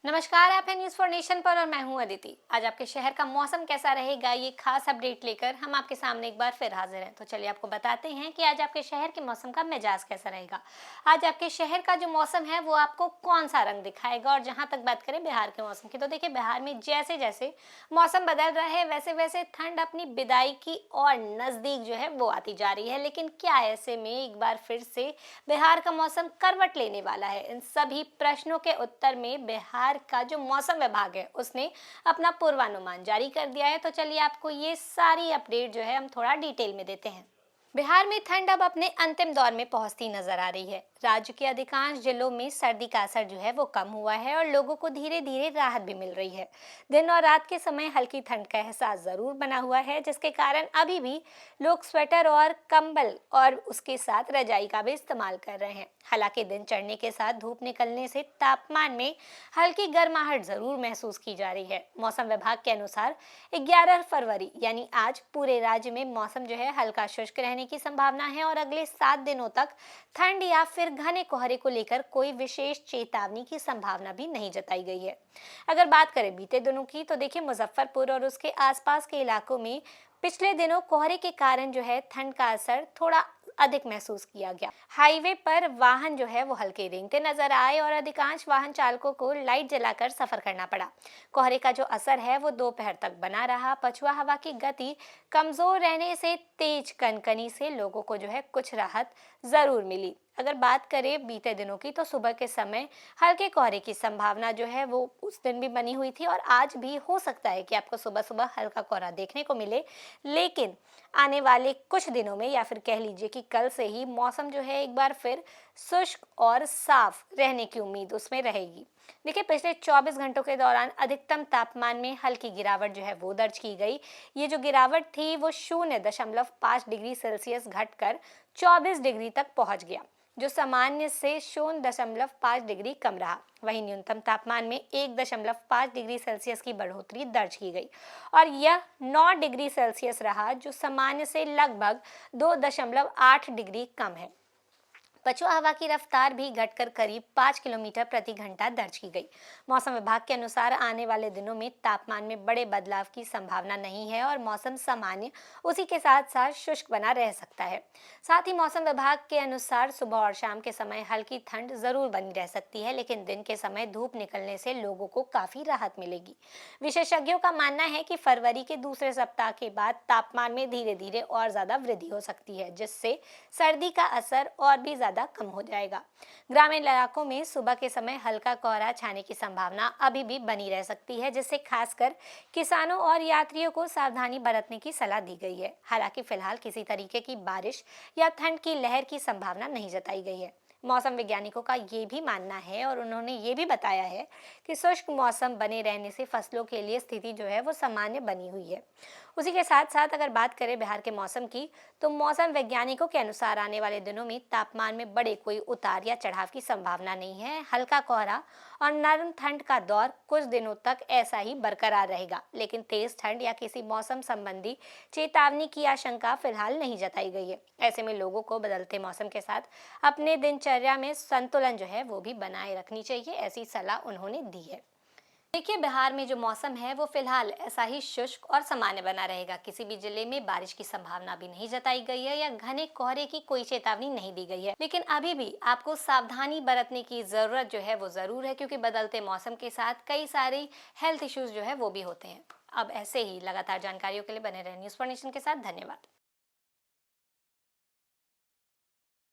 नमस्कार, आप हैं न्यूज़ फॉर नेशन पर और मैं हूं अदिति। आज आपके शहर का मौसम कैसा रहेगा, ये खास अपडेट लेकर हम आपके सामने एक बार फिर हाजिर हैं। तो चलिए आपको बताते हैं कि आज आपके शहर के मौसम का मिजाज कैसा रहेगा। आज आपके शहर का जो मौसम है वो आपको कौन सा रंग दिखाएगा। और जहां तक बात करें बिहार के मौसम की, तो देखिए बिहार में जैसे जैसे मौसम बदल रहा है वैसे वैसे ठंड अपनी विदाई की और नजदीक जो है वो आती जा रही है। लेकिन क्या ऐसे में एक बार फिर से बिहार का मौसम करवट लेने वाला है? इन सभी प्रश्नों के उत्तर में बिहार का जो मौसम विभाग है उसने अपना पूर्वानुमान जारी कर दिया है। तो चलिए आपको ये सारी अपडेट जो है हम थोड़ा डिटेल में देते हैं। बिहार में ठंड अब अपने अंतिम दौर में पहुंचती नजर आ रही है। राज्य के अधिकांश जिलों में सर्दी का असर जो है वो कम हुआ है और लोगों को धीरे धीरे राहत भी मिल रही है। दिन और रात के समय हल्की ठंड का एहसास जरूर बना हुआ है, जिसके कारण अभी भी लोग स्वेटर और कंबल और उसके साथ रजाई का भी इस्तेमाल कर रहे हैं। हालांकि दिन चढ़ने के साथ धूप निकलने से तापमान में हल्की गर्माहट जरूर महसूस की जा रही है। मौसम विभाग के अनुसार 11 फरवरी यानी आज पूरे राज्य में मौसम जो है हल्का शुष्क रहने की संभावना है और अगले 7 दिनों तक ठंड या फिर घने कोहरे को लेकर कोई विशेष चेतावनी की संभावना भी नहीं जताई गई है। अगर बात करें बीते दिनों की, तो देखिए मुजफ्फरपुर और उसके आसपास के इलाकों में पिछले दिनों कोहरे के कारण जो है ठंड का असर थोड़ा अधिक महसूस किया गया। हाईवे पर वाहन जो है वो हल्के रेंगते नजर आए और अधिकांश वाहन चालकों को लाइट जलाकर सफर करना पड़ा। कोहरे का जो असर है वो दोपहर तक बना रहा। पछुआ हवा की गति कमजोर रहने से तेज कनकनी से लोगों को जो है कुछ राहत जरूर मिली। अगर बात करें बीते दिनों की, तो सुबह के समय हल्के कोहरे की संभावना जो है वो उस दिन भी बनी हुई थी और आज भी हो सकता है कि आपको सुबह सुबह हल्का कोहरा देखने को मिले। लेकिन आने वाले कुछ दिनों में या फिर कह लीजिए कि कल से ही मौसम जो है एक बार फिर शुष्क और साफ रहने की उम्मीद उसमें रहेगी। देखिए पिछले 24 घंटों के दौरान अधिकतम तापमान में हल्की गिरावट जो है वो दर्ज की गई। ये जो गिरावट थी वो 0.5 डिग्री सेल्सियस घटकर 24 डिग्री तक पहुंच गया, जो सामान्य से 0.5 डिग्री कम रहा। वहीं न्यूनतम तापमान में 1.5 डिग्री सेल्सियस की बढ़ोतरी दर्ज की गई और यह 9 डिग्री सेल्सियस रहा, जो सामान्य से लगभग 2.8 डिग्री कम है। पछुआ हवा की रफ्तार भी घटकर करीब 5 किलोमीटर प्रति घंटा दर्ज की गई। मौसम विभाग के अनुसार आने वाले दिनों में तापमान में बड़े बदलाव की संभावना नहीं है और मौसम सामान्य उसी के साथ साथ शुष्क बना रह सकता है। साथ ही मौसम विभाग के अनुसार सुबह और शाम के समय हल्की ठंड जरूर बनी रह सकती है, लेकिन दिन के समय धूप निकलने से लोगों को काफी राहत मिलेगी। विशेषज्ञों का मानना है कि फरवरी के दूसरे सप्ताह के बाद तापमान में धीरे धीरे और ज्यादा वृद्धि हो सकती है, जिससे सर्दी का असर और भी ज्यादा कम हो जाएगा। ग्रामीण इलाकों में सुबह के समय हल्का कोहरा छाने की संभावना अभी भी बनी रह सकती है, जिससे खासकर किसानों और यात्रियों को सावधानी बरतने की सलाह दी गई है। हालांकि फिलहाल किसी तरीके की बारिश या ठंड की लहर की संभावना नहीं जताई गई है। मौसम वैज्ञानिकों का ये भी मानना है और उन्होंने ये भी बताया है कि शुष्क मौसम बने रहने से फसलों के लिए स्थिति जो है वो सामान्य बनी हुई है। उसी के साथ साथ अगर बात करें बिहार के मौसम की, तो मौसम वैज्ञानिकों के अनुसार आने वाले दिनों में तापमान में बड़े कोई उतार या चढ़ाव की संभावना नहीं है। हल्का कोहरा और नरम ठंड का दौर कुछ दिनों तक ऐसा ही बरकरार रहेगा, लेकिन तेज ठंड या किसी मौसम संबंधी चेतावनी की आशंका फिलहाल नहीं जताई गई है। ऐसे में लोगों को बदलते मौसम के साथ अपने दिनचर्या में संतुलन जो है वो भी बनाए रखनी चाहिए, ऐसी सलाह उन्होंने दी है। देखिए बिहार में जो मौसम है वो फिलहाल ऐसा ही शुष्क और सामान्य बना रहेगा। किसी भी जिले में बारिश की संभावना भी नहीं जताई गई है या घने कोहरे की कोई चेतावनी नहीं दी गई है। लेकिन अभी भी आपको सावधानी बरतने की जरूरत जो है वो जरूर है, क्योंकि बदलते मौसम के साथ कई सारे हेल्थ इश्यूज जो है वो भी होते हैं। अब ऐसे ही लगातार जानकारियों के लिए बने रहे न्यूज़ फॉर नेशन के साथ। धन्यवाद।